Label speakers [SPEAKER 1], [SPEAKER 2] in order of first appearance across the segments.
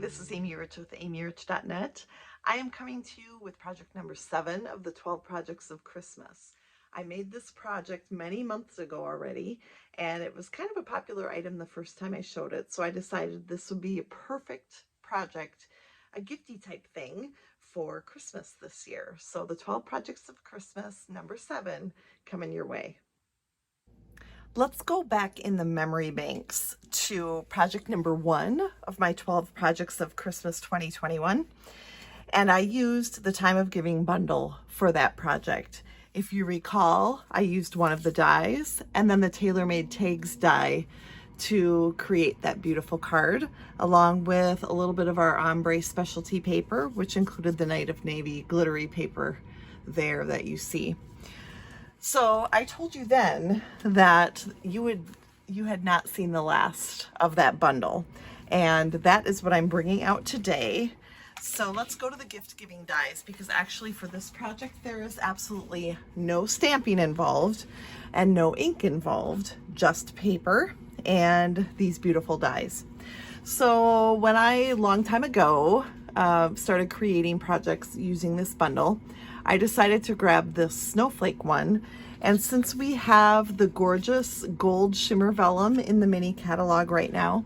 [SPEAKER 1] this is Amy Rich with amyrich.net. I am coming to you with project number 7 of the 12 projects of Christmas. I made this project many months ago already, and it was kind of a popular item the first time I showed it, so I decided this would be a perfect project, a gifty type thing for Christmas this year. So the 12 projects of Christmas, number 7, coming your way. Let's go back in the memory banks to project number 1 of my 12 projects of Christmas 2021. And I used the Time of Giving bundle for that project. If you recall, I used one of the dies and then the TaylorMade Tags die to create that beautiful card, along with a little bit of our ombre specialty paper, which included the Night of Navy glittery paper there that you see. So I told you then that you had not seen the last of that bundle, and that is what I'm bringing out today. So let's go to the gift giving dies, because actually for this project there is absolutely no stamping involved and no ink involved, just paper and these beautiful dies. So when I, long time ago, started creating projects using this bundle, I decided to grab this snowflake one. And since we have the gorgeous gold shimmer vellum in the mini catalog right now,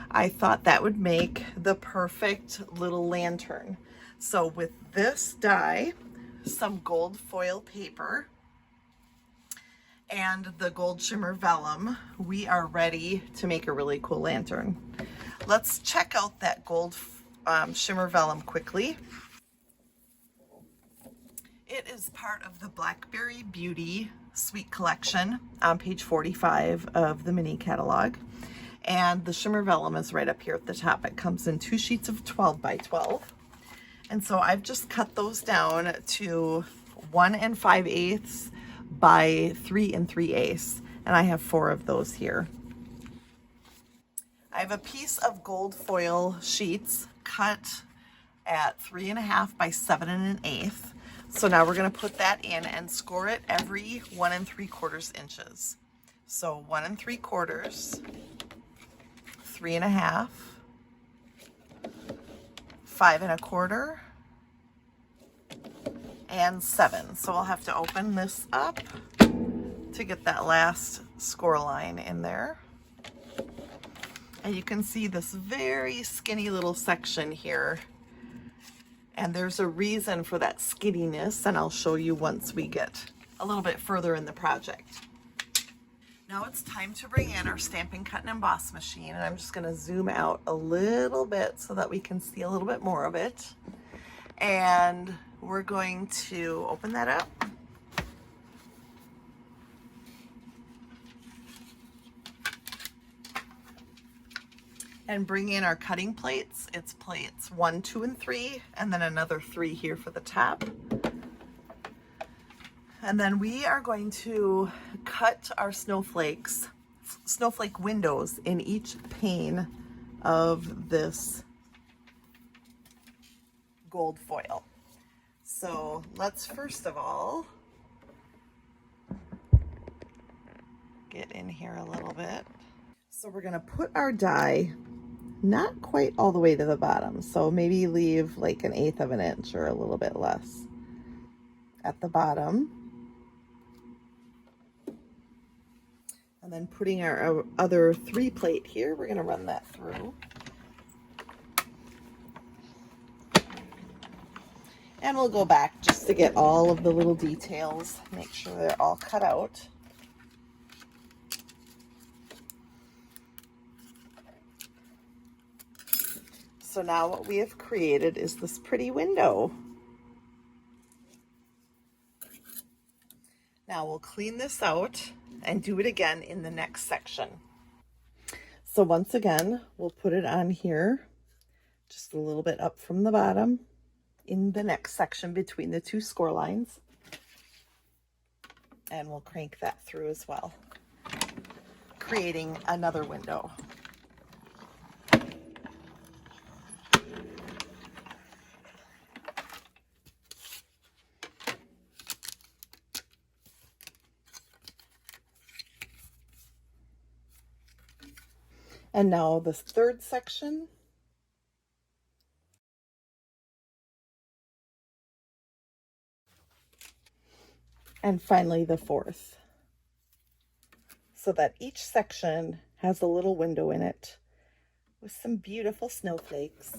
[SPEAKER 1] I thought that would make the perfect little lantern. So with this die, some gold foil paper, and the gold shimmer vellum, we are ready to make a really cool lantern. Let's check out that gold shimmer vellum quickly. It is part of the Blackberry Beauty Sweet Collection on page 45 of the mini catalog. And the shimmer vellum is right up here at the top. It comes in 2 sheets of 12 by 12. And so I've just cut those down to 1 5/8 by 3 3/8. And I have 4 of those here. I have a piece of gold foil sheets cut at 3 1/2 by 7 1/8. So now we're going to put that in and score it every 1 3/4 inches. So 1 3/4, 3 1/2, 5 1/4, and 7. So I'll have to open this up to get that last score line in there. And you can see this very skinny little section here. And there's a reason for that skinniness, and I'll show you once we get a little bit further in the project. Now it's time to bring in our Stampin' Cut and Emboss machine, and I'm just going to zoom out a little bit so that we can see a little bit more of it. And we're going to open that up. And bring in our cutting plates. It's plates 1, 2, and 3, and then another 3 here for the top. And then we are going to cut our snowflake windows in each pane of this gold foil. So let's first of all get in here a little bit. So we're gonna put our die not quite all the way to the bottom, so maybe leave like 1/8 of an inch or a little bit less at the bottom. And then putting our other 3 plate here, we're going to run that through. And we'll go back just to get all of the little details, make sure they're all cut out. So now what we have created is this pretty window. Now we'll clean this out and do it again in the next section. So once again, we'll put it on here, just a little bit up from the bottom in the next section between the 2 score lines. And we'll crank that through as well, creating another window. And now the third section, and finally the fourth, so that each section has a little window in it with some beautiful snowflakes.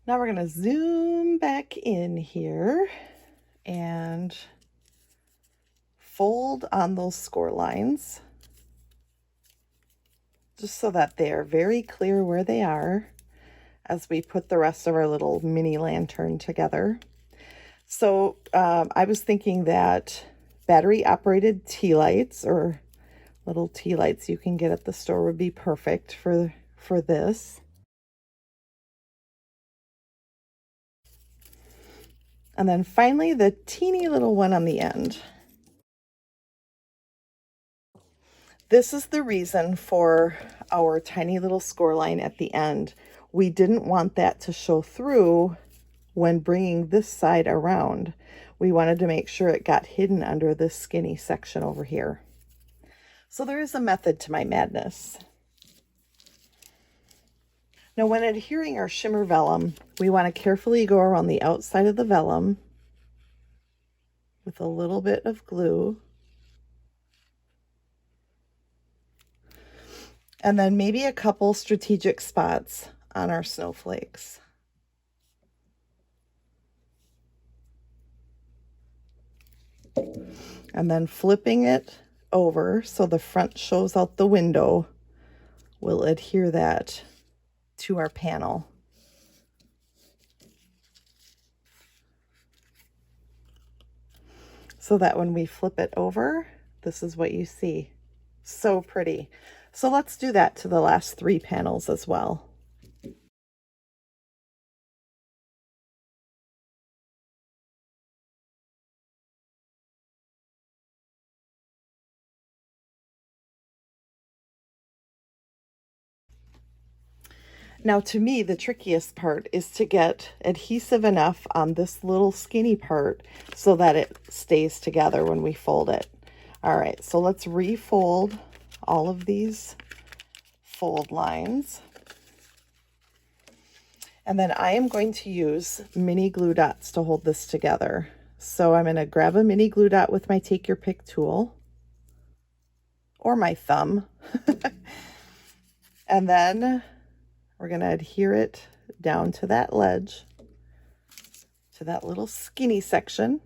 [SPEAKER 1] Now we're going to zoom back in here and fold on those score lines, just so that they are very clear where they are as we put the rest of our little mini lantern together. So I was thinking that battery operated tea lights, or little tea lights you can get at the store, would be perfect for this. And then finally the teeny little one on the end. This is the reason for our tiny little score line at the end. We didn't want that to show through when bringing this side around. We wanted to make sure it got hidden under this skinny section over here. So there is a method to my madness. Now, when adhering our shimmer vellum, we want to carefully go around the outside of the vellum with a little bit of glue. And then maybe a couple strategic spots on our snowflakes. And then flipping it over so the front shows out the window, we'll adhere that to our panel. So that when we flip it over, this is what you see. So pretty. So let's do that to the last 3 panels as well. Now, to me, the trickiest part is to get adhesive enough on this little skinny part so that it stays together when we fold it. All right, so let's refold all of these fold lines. And then I am going to use mini glue dots to hold this together. So I'm going to grab a mini glue dot with my Take Your Pick tool or my thumb. And then we're going to adhere it down to that ledge, to that little skinny section.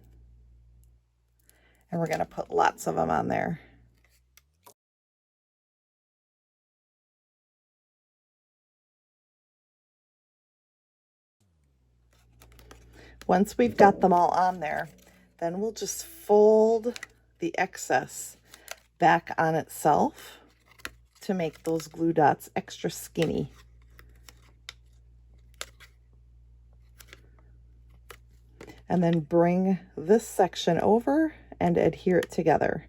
[SPEAKER 1] And we're going to put lots of them on there. Once we've got them all on there, then we'll just fold the excess back on itself to make those glue dots extra skinny. And then bring this section over and adhere it together.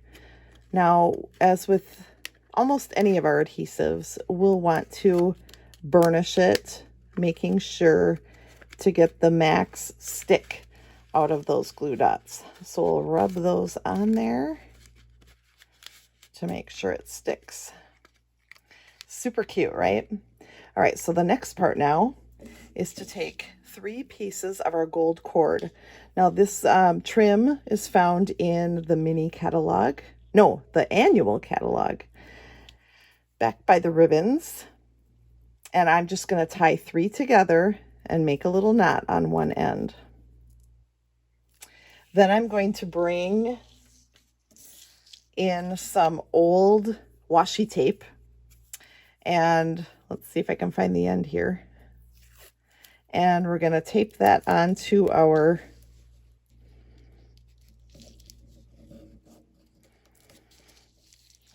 [SPEAKER 1] Now, as with almost any of our adhesives, we'll want to burnish it, making sure to get the max stick out of those glue dots. So we'll rub those on there to make sure it sticks. Super cute, right? All right, so the next part now is to take 3 pieces of our gold cord. Now this trim is found in the mini catalog. No, the annual catalog, back by the ribbons. And I'm just going to tie 3 together and make a little knot on one end. Then I'm going to bring in some old washi tape, and let's see if I can find the end here. And we're going to tape that onto our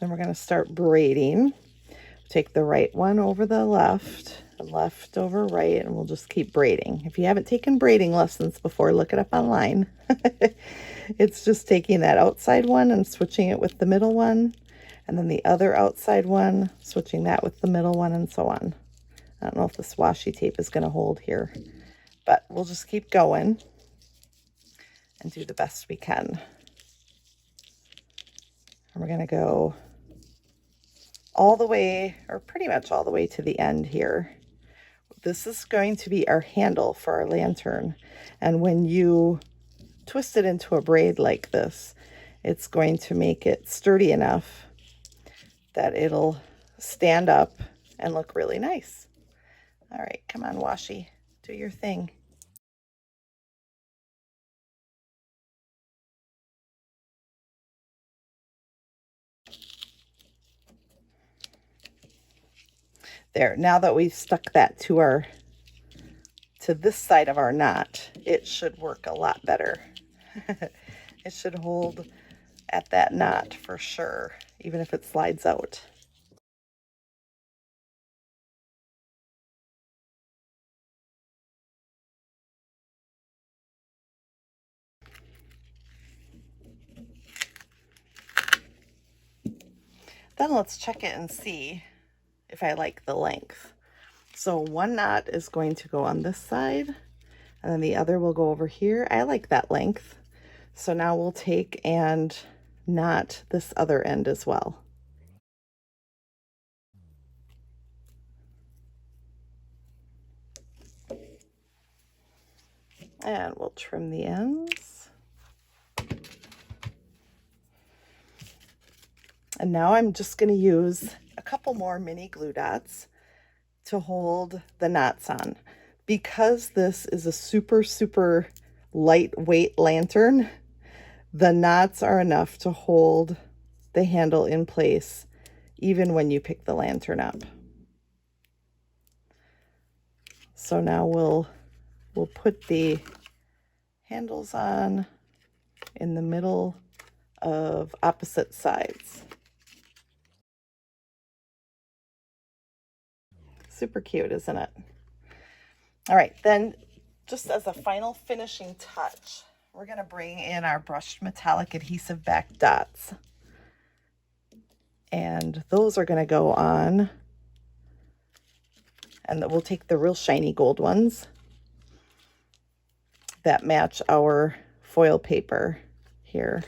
[SPEAKER 1] and we're going to start braiding. Take the right one over the left over right, and we'll just keep braiding. If you haven't taken braiding lessons before, look it up online. It's just taking that outside one and switching it with the middle one, and then the other outside one, switching that with the middle one, and so on. I don't know if this washi tape is going to hold here, but we'll just keep going and do the best we can. And we're going to go all the way, or pretty much all the way to the end here. This is going to be our handle for our lantern. And when you twist it into a braid like this, it's going to make it sturdy enough that it'll stand up and look really nice. All right, come on, washi, do your thing. There, now that we've stuck that to this side of our knot, it should work a lot better. It should hold at that knot for sure, even if it slides out. Then let's check it and see if I like the length. So one knot is going to go on this side, and then the other will go over here. I like that length. So now we'll take and knot this other end as well. And we'll trim the ends. And now I'm just going to use a couple more mini glue dots to hold the knots on. Because this is a super, super lightweight lantern, the knots are enough to hold the handle in place even when you pick the lantern up. So now we'll put the handles on in the middle of opposite sides. Super cute, isn't it? All right, then just as a final finishing touch, we're going to bring in our brushed metallic adhesive back dots. And those are going to go on, and we'll take the real shiny gold ones that match our foil paper here.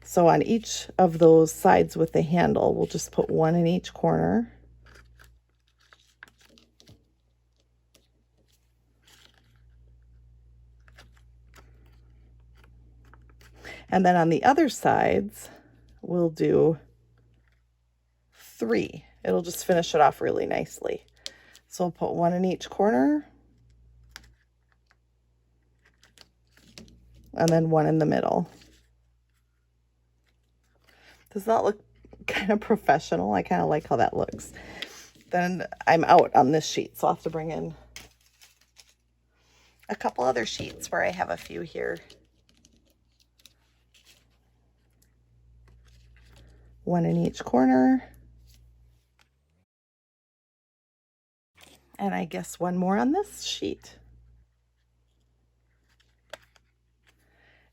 [SPEAKER 1] So on each of those sides with the handle, we'll just put one in each corner. And then on the other sides, we'll do 3. It'll just finish it off really nicely. So we'll put one in each corner, and then one in the middle. Does that look kind of professional? I kind of like how that looks. Then I'm out on this sheet, so I'll have to bring in a couple other sheets where I have a few here. One in each corner. And I guess one more on this sheet.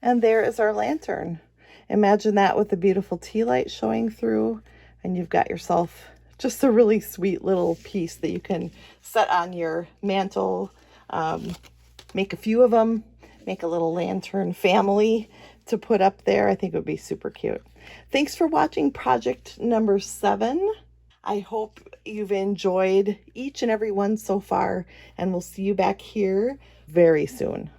[SPEAKER 1] And there is our lantern. Imagine that with a beautiful tea light showing through, and you've got yourself just a really sweet little piece that you can set on your mantle, make a few of them, make a little lantern family to put up there. I think it would be super cute. Thanks for watching project number 7. I hope you've enjoyed each and every one so far, and we'll see you back here very soon.